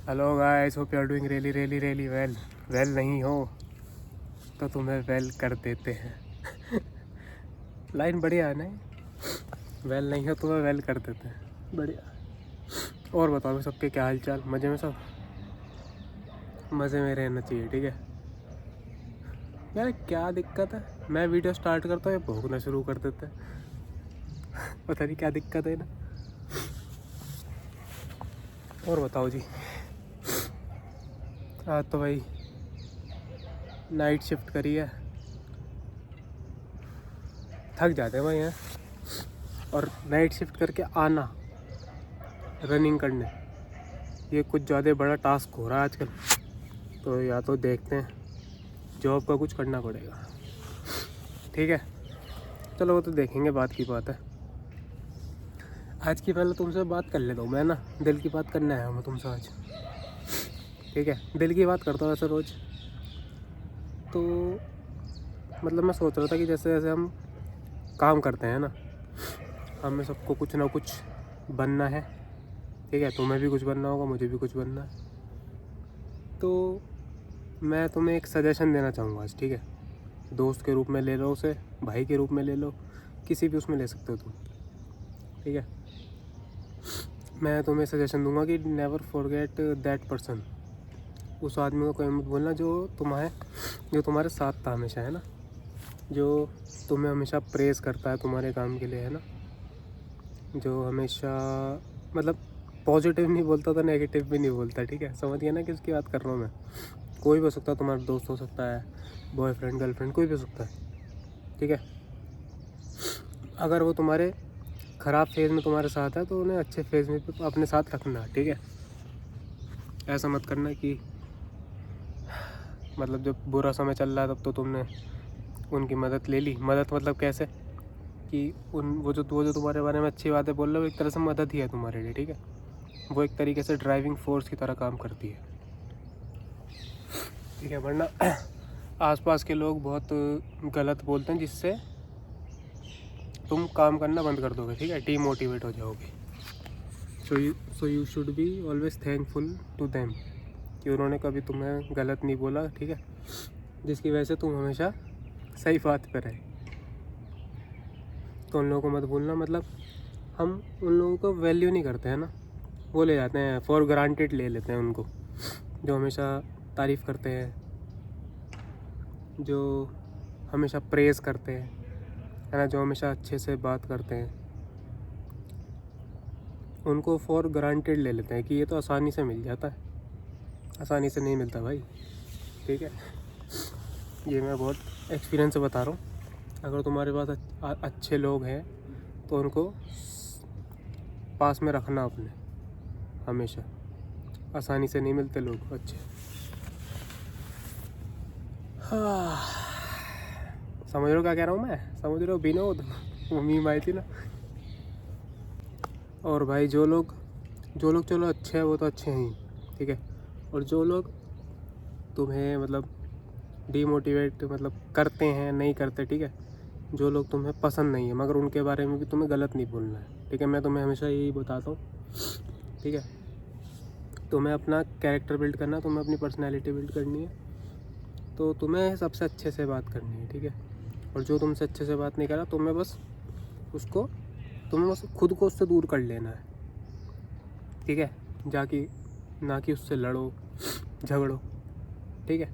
Hello guys, hope you are doing really well नहीं हो तो तुम्हें वेल कर देते हैं। लाइन बढ़िया है नहीं? वेल नहीं हो तो तुम्हें वेल कर देते हैं, बढ़िया। और बताओ सबके क्या हाल चाल? मज़े में सब? मज़े में रहना चाहिए, ठीक है यार। क्या दिक्कत है? मैं वीडियो स्टार्ट करता हूँ ये भौंकना शुरू कर देते हैं। पता नहीं क्या दिक्कत है ना। और बताओ जी। आज तो भाई नाइट शिफ्ट करी है, थक जाते हैं भाई हैं। और नाइट शिफ्ट करके आना रनिंग करने, ये कुछ ज़्यादा बड़ा टास्क हो रहा है आजकल। तो या तो देखते हैं जॉब का कुछ करना पड़ेगा, ठीक है। चलो वो तो देखेंगे, बात की बात है। आज की पहले तुमसे बात कर लेता हूँ मैं ना, दिल की बात करने आया हूँ तुमसे आज, ठीक है। दिल की बात करता हूँ वैसे रोज़। तो मतलब मैं सोच रहा था कि जैसे जैसे हम काम करते हैं ना, हमें सबको कुछ ना कुछ बनना है, ठीक है। तुम्हें भी कुछ बनना होगा, मुझे भी कुछ बनना है। तो मैं तुम्हें एक सजेशन देना चाहूँगा आज, ठीक है। दोस्त के रूप में ले लो उसे, भाई के रूप में ले लो, किसी भी उसमें ले सकते हो तुम, ठीक है। मैं तुम्हें सजेशन दूंगा कि नेवर फॉरगेट दैट पर्सन। उस आदमी को कोई मत बोलना जो तुम्हारे साथ था हमेशा, है ना, जो तुम्हें हमेशा प्रेज़ करता है तुम्हारे काम के लिए, है ना, जो हमेशा मतलब पॉजिटिव नहीं बोलता था, नेगेटिव भी नहीं बोलता, ठीक है। समझ गया ना किसकी बात कर रहा हूँ मैं? कोई भी हो सकता है, तुम्हारा दोस्त हो सकता है, बॉयफ्रेंड गर्लफ्रेंड, कोई भी हो सकता है, ठीक है। अगर वो तुम्हारे ख़राब फेज़ में तुम्हारे साथ है तो उन्हें अच्छे फेज़ में अपने साथ रखना, ठीक है। ऐसा मत करना कि मतलब जब बुरा समय चल रहा है तब तो तुमने उनकी मदद ले ली। मदद मतलब कैसे कि वो जो तुम्हारे बारे में अच्छी बातें बोल रहे हो, एक तरह से मदद ही है तुम्हारे लिए, ठीक है। वो एक तरीके से ड्राइविंग फोर्स की तरह काम करती है, ठीक है। वरना आसपास के लोग बहुत गलत बोलते हैं, जिससे तुम काम करना बंद कर दोगे, ठीक है, डीमोटिवेट हो जाओगे। So you should be always thankful to them कि उन्होंने कभी तुम्हें गलत नहीं बोला, ठीक है, जिसकी वजह से तुम हमेशा सही बात पर रहे। तो उन लोगों को मत भूलना। मतलब हम उन लोगों को वैल्यू नहीं करते हैं ना, वो ले जाते हैं, फॉर ग्रांटेड ले लेते हैं उनको, जो हमेशा तारीफ़ करते हैं, जो हमेशा प्रेज़ करते हैं, है ना, जो हमेशा अच्छे से बात करते हैं, उनको फॉर ग्रांटेड ले लेते हैं कि ये तो आसानी से मिल जाता है। आसानी से नहीं मिलता भाई, ठीक है। ये मैं बहुत एक्सपीरियंस से बता रहा हूँ। अगर तुम्हारे पास अच्छे लोग हैं तो उनको पास में रखना अपने, हमेशा। आसानी से नहीं मिलते लोग अच्छे। हाँ, समझ रहे हो क्या कह रहा हूँ मैं? समझ रहे हो विनोद? वो मीम आई थी ना। और भाई जो लोग चलो अच्छे हैं वो तो अच्छे हैं ही, ठीक है। और जो लोग तुम्हें मतलब डीमोटिवेट मतलब करते हैं, नहीं करते, ठीक है, जो लोग तुम्हें पसंद नहीं है, मगर उनके बारे में भी तुम्हें गलत नहीं बोलना है, ठीक है। मैं तुम्हें हमेशा यही बताता हूँ, ठीक है। तुम्हें अपना कैरेक्टर बिल्ड करना है, तुम्हें अपनी पर्सनैलिटी बिल्ड करनी है, तो तुम्हें सबसे अच्छे से बात करनी है, ठीक है। और जो तुमसे अच्छे से बात नहीं कर रहा, तुम्हें बस खुद को उससे दूर कर लेना है, ठीक है। जाके ना कि उससे लड़ो झगड़ो, ठीक है।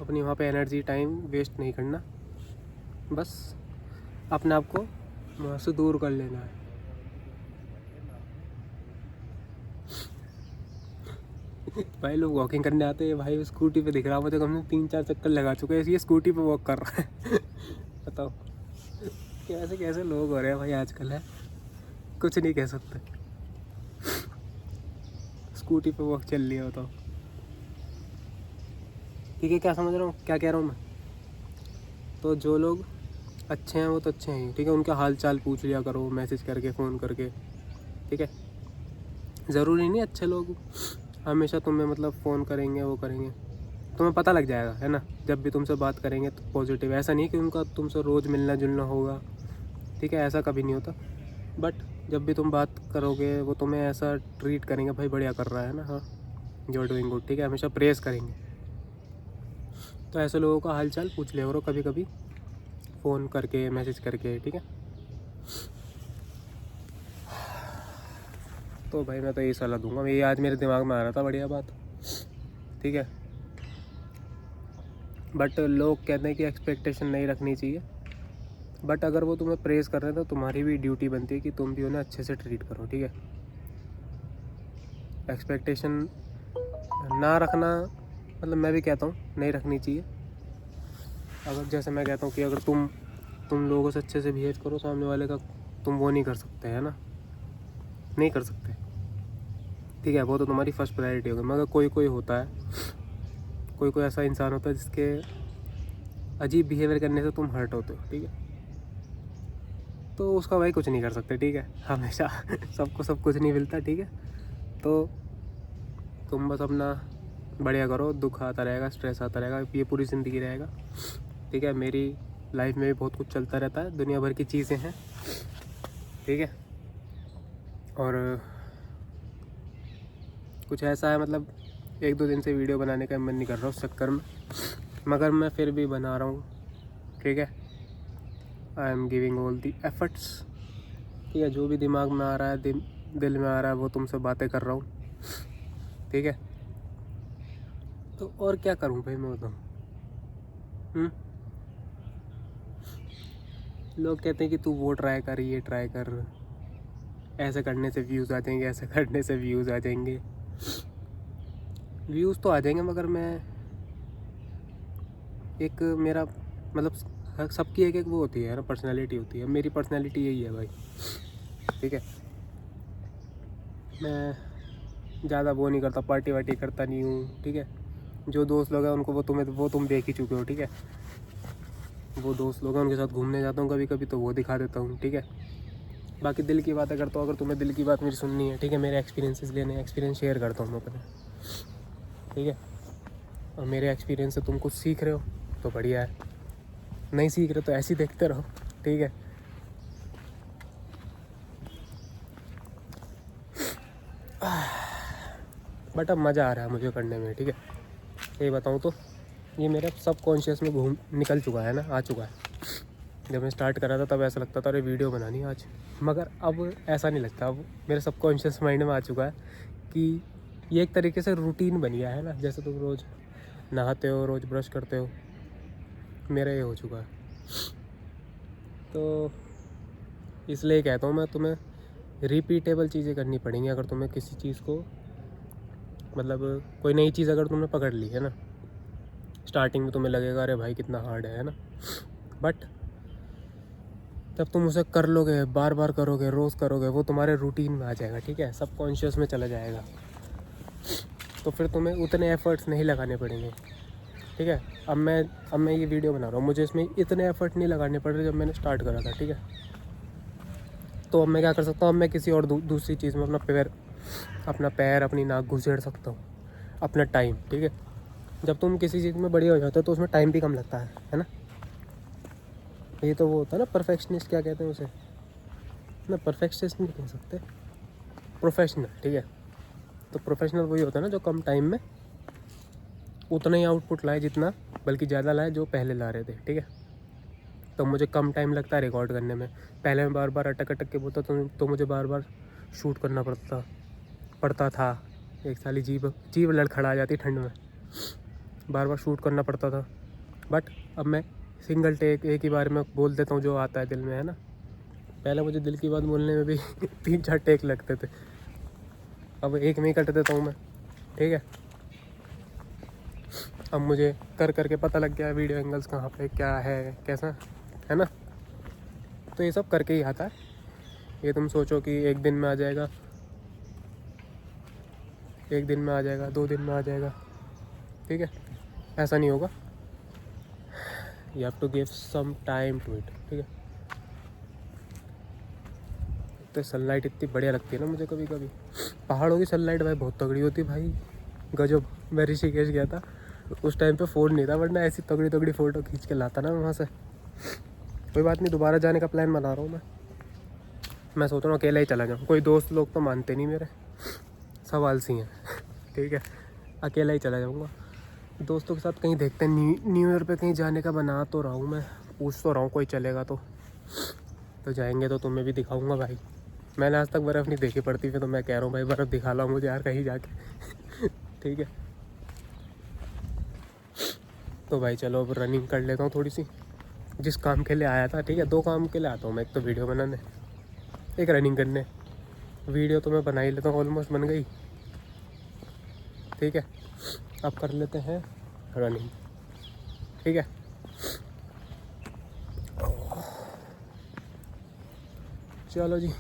अपनी वहाँ पे एनर्जी टाइम वेस्ट नहीं करना, बस अपने आप को वहाँ से दूर कर लेना है। भाई लोग वॉकिंग करने आते हैं, भाई स्कूटी पे दिख रहा मुझे, कम से 3-4 चक्कर लगा चुके हैं, ये स्कूटी पे वॉक कर रहा है। बताओ कैसे कैसे लोग हो रहे हैं भाई आजकल, है। कुछ नहीं कह सकते, स्कूटी पे वॉक चल लिया, बताओ, ठीक है। क्या समझ रहा हूँ, क्या कह रहा हूँ मैं? तो जो लोग अच्छे हैं वो तो अच्छे हैं, ठीक है। उनका हाल चाल पूछ लिया करो, मैसेज करके, फ़ोन करके, ठीक है। ज़रूरी नहीं अच्छे लोग हमेशा तुम्हें मतलब फ़ोन करेंगे, वो करेंगे, तुम्हें पता लग जाएगा, है ना, जब भी तुमसे बात करेंगे तो पॉजिटिव। ऐसा नहीं कि उनका तुमसे रोज़ मिलना जुलना होगा, ठीक है, ऐसा कभी नहीं होता। बट जब भी तुम बात करोगे वो तुम्हें ऐसा ट्रीट करेंगे, भाई बढ़िया कर रहा है ना, हाँ यू आर डूइंग गुड, ठीक है, हमेशा प्रेस करेंगे। तो ऐसे लोगों का हाल चाल पूछ लिया करो कभी कभी, फ़ोन करके, मैसेज करके, ठीक है। तो भाई मैं तो यही सलाह दूंगा, ये आज मेरे दिमाग में आ रहा था, बढ़िया बात, ठीक है। बट लोग कहते हैं कि एक्सपेक्टेशन नहीं रखनी चाहिए, बट अगर वो तुम्हें प्रेस कर रहे हैं तो तुम्हारी भी ड्यूटी बनती है कि तुम भी उन्हें अच्छे से ट्रीट करो, ठीक है। एक्सपेक्टेशन ना रखना, मतलब मैं भी कहता हूँ नहीं रखनी चाहिए। अगर जैसे मैं कहता हूँ कि अगर तुम लोगों से अच्छे से बिहेव करो, सामने वाले का तुम वो नहीं कर सकते, है ना, नहीं कर सकते, ठीक है, वो तो तुम्हारी फर्स्ट प्रायोरिटी होगी। मगर कोई होता है, कोई ऐसा इंसान होता है जिसके अजीब बिहेवियर करने से तुम हर्ट होते हो, ठीक है, तो उसका भाई कुछ नहीं कर सकते, ठीक है। हमेशा सबको सब कुछ नहीं मिलता, ठीक है। तो तुम बस अपना बढ़िया करो, दुख आता रहेगा, स्ट्रेस आता रहेगा, ये पूरी ज़िंदगी रहेगा, ठीक है। मेरी लाइफ में भी बहुत कुछ चलता रहता है, दुनिया भर की चीज़ें हैं, ठीक है। और कुछ ऐसा है, मतलब 1-2 दिन से वीडियो बनाने का मन नहीं कर रहा उस चक्कर में, मगर मैं फिर भी बना रहा हूँ, ठीक है। I am giving all the efforts, ठीक है। जो भी दिमाग में आ रहा है, दिल में आ रहा है, वो तुमसे बातें कर रहा हूँ, ठीक है। तो और क्या करूँ भाई मैं बताऊँ। लोग कहते हैं कि तू वो ट्राई कर, ये ट्राई कर, ऐसे करने से व्यूज़ आ जाएंगे, ऐसे करने से व्यूज़ आ जाएंगे। व्यूज़ तो आ जाएंगे, मगर मैं एक मेरा मतलब सबकी एक वो होती है ना, पर्सनैलिटी होती है। मेरी पर्सनैलिटी यही है भाई, ठीक है। मैं ज़्यादा वो नहीं करता, पार्टी वार्टी करता नहीं हूँ, ठीक है। जो दोस्त लोग हैं उनको वो तुम देख ही चुके हो, ठीक है। वो दोस्त लोग हैं उनके साथ घूमने जाता हूँ कभी कभी, तो वो दिखा देता हूँ, ठीक है। बाकी दिल की बातें करता हूँ, अगर तुम्हें दिल की बात मेरी सुननी है, ठीक है, मेरे एक्सपीरियंसेस लेने, एक्सपीरियंस शेयर करता हूँ मैं अपने, ठीक है। और मेरे एक्सपीरियंस से तुम कुछ सीख रहे हो तो बढ़िया है, नहीं सीख रहे तो ऐसे ही देखते रहो, ठीक है। बट अब मज़ा आ रहा है मुझे करने में, ठीक है। ये बताऊँ तो ये मेरे सब कॉन्शियस में निकल चुका है ना, आ चुका है। जब मैं स्टार्ट करा था तब ऐसा लगता था अरे वीडियो बनानी आज, मगर अब ऐसा नहीं लगता। अब मेरे सब कॉन्शियस माइंड में आ चुका है कि ये एक तरीके से रूटीन बन गया है ना। जैसे तुम रोज़ नहाते हो, रोज़ ब्रश करते हो, मेरा ये हो चुका है। तो इसलिए कहता हूँ मैं, तुम्हें रिपीटेबल चीज़ें करनी पड़ेंगी अगर तुम्हें किसी चीज़ को, मतलब कोई नई चीज़ अगर तुमने पकड़ ली है ना, स्टार्टिंग में तुम्हें लगेगा अरे भाई कितना हार्ड है ना, बट जब तुम उसे कर लोगे, बार बार करोगे, रोज़ करोगे, वो तुम्हारे रूटीन में आ जाएगा, ठीक है, सब कॉन्शियस में चला जाएगा। तो फिर तुम्हें उतने एफ़र्ट्स नहीं लगाने पड़ेंगे, ठीक है। अब मैं ये वीडियो बना रहा हूँ, मुझे इसमें इतने एफ़र्ट नहीं लगाने पड़ रहे जब मैंने स्टार्ट करा था, ठीक है। तो अब मैं क्या कर सकता हूँ, अब मैं किसी और दूसरी चीज़ में अपना पैर अपनी नाक घुसेड़ सकता हूँ, अपना टाइम, ठीक है। जब तुम किसी चीज़ में बढ़िया हो जाते हो तो उसमें टाइम भी कम लगता है ना। ये तो वो होता है ना, परफेक्शनिस्ट क्या कहते हैं उसे, ना परफेक्शनिस्ट नहीं कह सकते, प्रोफेशनल, ठीक है। तो प्रोफेशनल वही होता है ना जो कम टाइम में उतना ही आउटपुट लाए, जितना बल्कि ज़्यादा लाए जो पहले ला रहे थे, ठीक है। तो मुझे कम टाइम लगता है रिकॉर्ड करने में। पहले मैं बार बार अटक के बोलता तो मुझे बार बार शूट करना पड़ता था। एक साली जीभ लड़खड़ा जाती ठंड में, बार बार शूट करना पड़ता था। बट अब मैं सिंगल टेक, एक ही बार में बोल देता हूँ जो आता है दिल में, है ना। पहले मुझे दिल की बात बोलने में भी 3-4 टेक लगते थे, अब एक में ही कट देता हूँ मैं, ठीक है। अब मुझे कर करके पता लग गया वीडियो एंगल्स कहाँ पे क्या है, कैसा है ना। तो ये सब करके ही आता है। ये तुम सोचो कि एक दिन में आ जाएगा, 1 दिन में आ जाएगा, 2 दिन में आ जाएगा, ठीक है, ऐसा नहीं होगा। You have to give some time to it, ठीक है। तो सनलाइट इतनी बढ़िया लगती है ना मुझे, कभी कभी पहाड़ों की सनलाइट भाई बहुत तगड़ी होती है भाई, गजब। मैं ऋषिकेश गया था, उस टाइम पे फ़ोन नहीं था, वरना ऐसी तगड़ी तगड़ी फ़ोटो खींच के लाता ना वहाँ से। कोई बात नहीं, दोबारा जाने का प्लान बना रहा हूँ मैं सोच रहा हूँ अकेला ही चला जाऊँ। कोई दोस्त लोग तो मानते नहीं मेरे, सब आलसी हैं ठीक है। अकेला ही चला जाऊँगा। दोस्तों के साथ कहीं देखते हैं, न्यू ईयर पे कहीं जाने का बना तो रहा हूँ मैं, पूछ तो रहा हूँ कोई चलेगा तो जाएंगे, तो तुम्हें भी दिखाऊंगा भाई। मैंने आज तक बर्फ़ नहीं देखी पड़ती, फिर तो मैं कह रहा हूँ भाई बर्फ़ दिखा ला मुझे यार कहीं जाके ठीक है। तो भाई चलो अब रनिंग कर लेता हूँ थोड़ी सी, जिस काम के लिए आया था। ठीक है, 2 काम के लिए आता हूँ मैं, एक तो वीडियो बनाने, एक रनिंग करने। वीडियो तो मैं बना ही लेता हूँ, ऑलमोस्ट बन गई। ठीक है, अब कर लेते हैं रनिंग। ठीक है, चलो जी,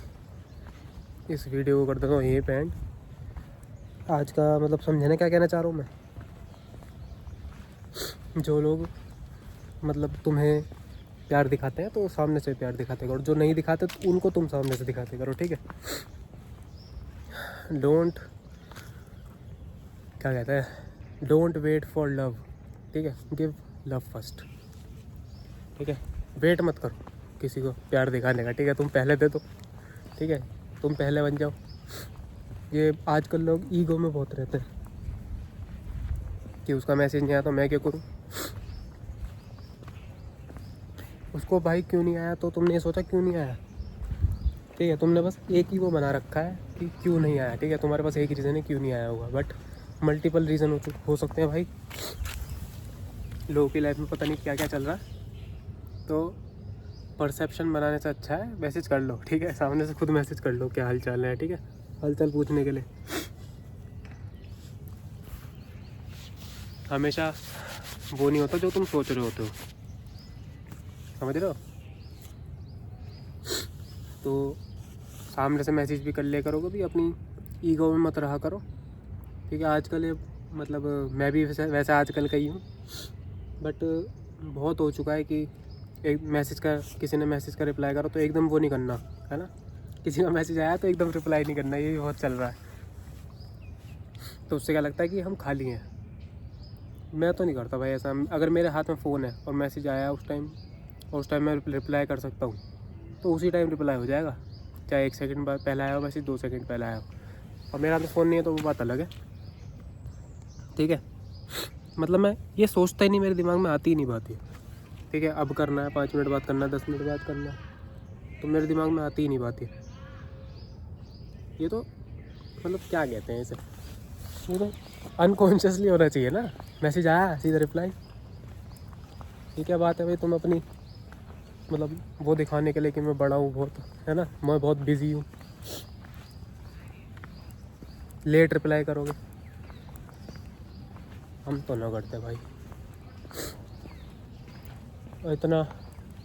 इस वीडियो को कर देता हूँ यहीं पे एंड। आज का मतलब समझे ना क्या कहना चाह रहा हूँ मैं। जो लोग मतलब तुम्हें प्यार दिखाते हैं तो सामने से प्यार दिखाते करो, जो नहीं दिखाते तो उनको तुम सामने से दिखाते करो। ठीक है, क्या कहते हैं, डोंट वेट फॉर लव। ठीक है, गिव लव फर्स्ट। ठीक है, वेट मत करो किसी को प्यार दिखाने का। ठीक है, तुम पहले दे दो। ठीक है, तुम पहले बन जाओ। ये आजकल लोग ईगो में बहुत रहते हैं कि उसका मैसेज नहीं आया तो मैं क्या करूँ, उसको भाई क्यों नहीं आया तो तुमने ये सोचा क्यों नहीं आया। ठीक है, तुमने बस एक ही वो बना रखा है कि क्यों नहीं आया। ठीक है, तुम्हारे पास एक ही रीज़न है क्यों नहीं आया होगा, बट मल्टीपल रीज़न हो सकते हैं भाई। लोगों की लाइफ में पता नहीं क्या क्या चल रहा है, तो परसेप्शन बनाने से अच्छा है मैसेज कर लो। ठीक है, सामने से खुद मैसेज कर लो क्या हाल चाल है। ठीक है, हाल चाल पूछने के लिए हमेशा वो नहीं होता जो तुम सोच रहे होते हो, समझ रहे हो। तो सामने से मैसेज भी कर लिया करो, कभी अपनी ईगो में मत रहा करो। ठीक है, आजकल ये मतलब मैं भी वैसा आजकल का ही हूँ, बट बहुत हो चुका है कि एक मैसेज का, किसी ने मैसेज का रिप्लाई करो तो एकदम वो नहीं करना है ना। किसी का मैसेज आया तो एकदम रिप्लाई नहीं करना, ये भी बहुत चल रहा है। तो उससे क्या लगता है कि हम खाली हैं। मैं तो नहीं करता भाई ऐसा। अगर मेरे हाथ में फ़ोन है और मैसेज आया उस टाइम मैं रिप्लाई कर सकता हूँ, तो उसी टाइम रिप्लाई हो जाएगा, चाहे 1 सेकंड बाद पहले आया हो, वैसे 2 सेकंड पहले आया हो। और मेरे हाथ में फ़ोन नहीं है तो वो बात अलग है। ठीक है, मतलब मैं ये सोचता ही नहीं, मेरे दिमाग में आती ही नहीं बात ये। ठीक है, अब करना है, 5 मिनट बाद करना है, 10 मिनट बाद करना है, तो मेरे दिमाग में आती ही नहीं बात ये तो मतलब क्या कहते हैं इसे, ये तो अनकॉन्शियसली होना चाहिए ना। मैसेज आया सीधा रिप्लाई। ये क्या बात है भाई, तुम अपनी मतलब वो दिखाने के लिए कि मैं बड़ा हूँ बहुत, है ना, मैं बहुत बिजी हूँ, लेट रिप्लाई करोगे। हम तो ना करते भाई, और इतना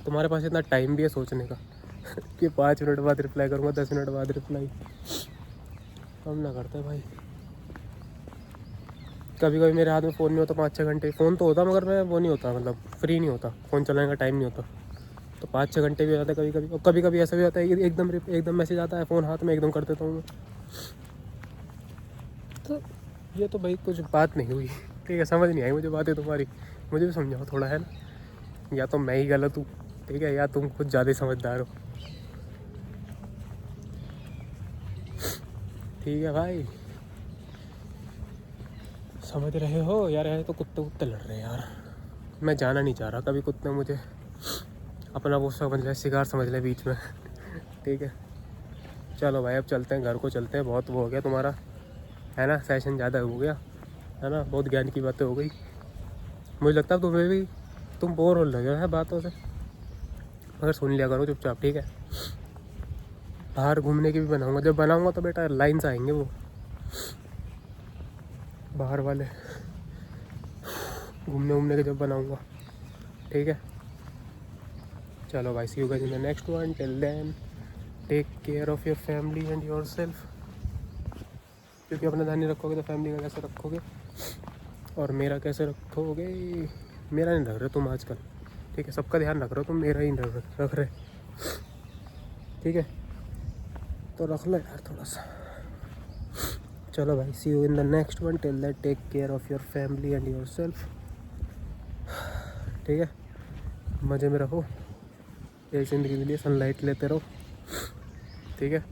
तुम्हारे पास इतना टाइम भी है सोचने का कि 5 मिनट बाद रिप्लाई करूँगा, 10 मिनट बाद रिप्लाई। हम ना करते भाई। कभी कभी मेरे हाथ में फ़ोन नहीं होता 5-6 घंटे, फ़ोन तो होता मगर मैं वो नहीं होता, मतलब फ्री नहीं होता, फ़ोन चलाने का टाइम नहीं होता, तो 5-6 घंटे भी हो जाते कभी कभी। और कभी कभी ऐसा भी होता है कि एकदम मैसेज आता है, फ़ोन हाथ में एकदम कर देता हूँ मैं। तो ये तो भाई कुछ बात नहीं हुई। ठीक है, समझ नहीं आई मुझे बातें तुम्हारी, मुझे भी समझाओ थोड़ा, है ना। या तो मैं ही गलत हूँ, ठीक है, या तुम कुछ ज़्यादा समझदार हो। ठीक है भाई, समझ रहे हो यार। है तो कुत्ते लड़ रहे हैं यार, मैं जाना नहीं चाह रहा। कभी कुत्ते मुझे अपना वो समझ ले, शिकार समझ ले बीच में ठीक है, चलो भाई अब चलते हैं, घर को चलते हैं। बहुत वो हो गया तुम्हारा, है ना, सेशन ज़्यादा हो गया, है ना, बहुत ज्ञान की बातें हो गई। मुझे लगता है तुम्हें भी, तुम बोर हो लगे हैं बातों से, मगर सुन लिया करो चुपचाप। ठीक है, बाहर घूमने की भी बनाऊंगा, जब बनाऊंगा तो बेटा लाइन से आएंगे वो बाहर वाले, घूमने के जब बनाऊंगा। ठीक है, चलो भाई, see you guys in the next one. Till then take care of your family and yourself, क्योंकि अपना ध्यान नहीं रखोगे तो फैमिली का कैसे रखोगे, और मेरा कैसे रखोगे। मेरा नहीं रख रहे तुम आजकल। ठीक है, सबका ध्यान रख रहे हो तुम, मेरा ही नहीं रख रहे। ठीक है, तो रख लो यार थोड़ा सा। चलो भाई, see you in the next one. Till that take care of your family and yourself. ठीक है, मज़े में रहो, ये ज़िंदगी के लिए सनलाइट लेते रहो। ठीक है,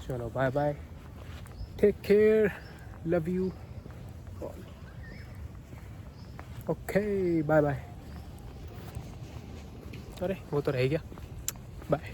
चलो bye bye, take care, love you. Call. Okay bye bye. अरे वो तो रह गया, बाय।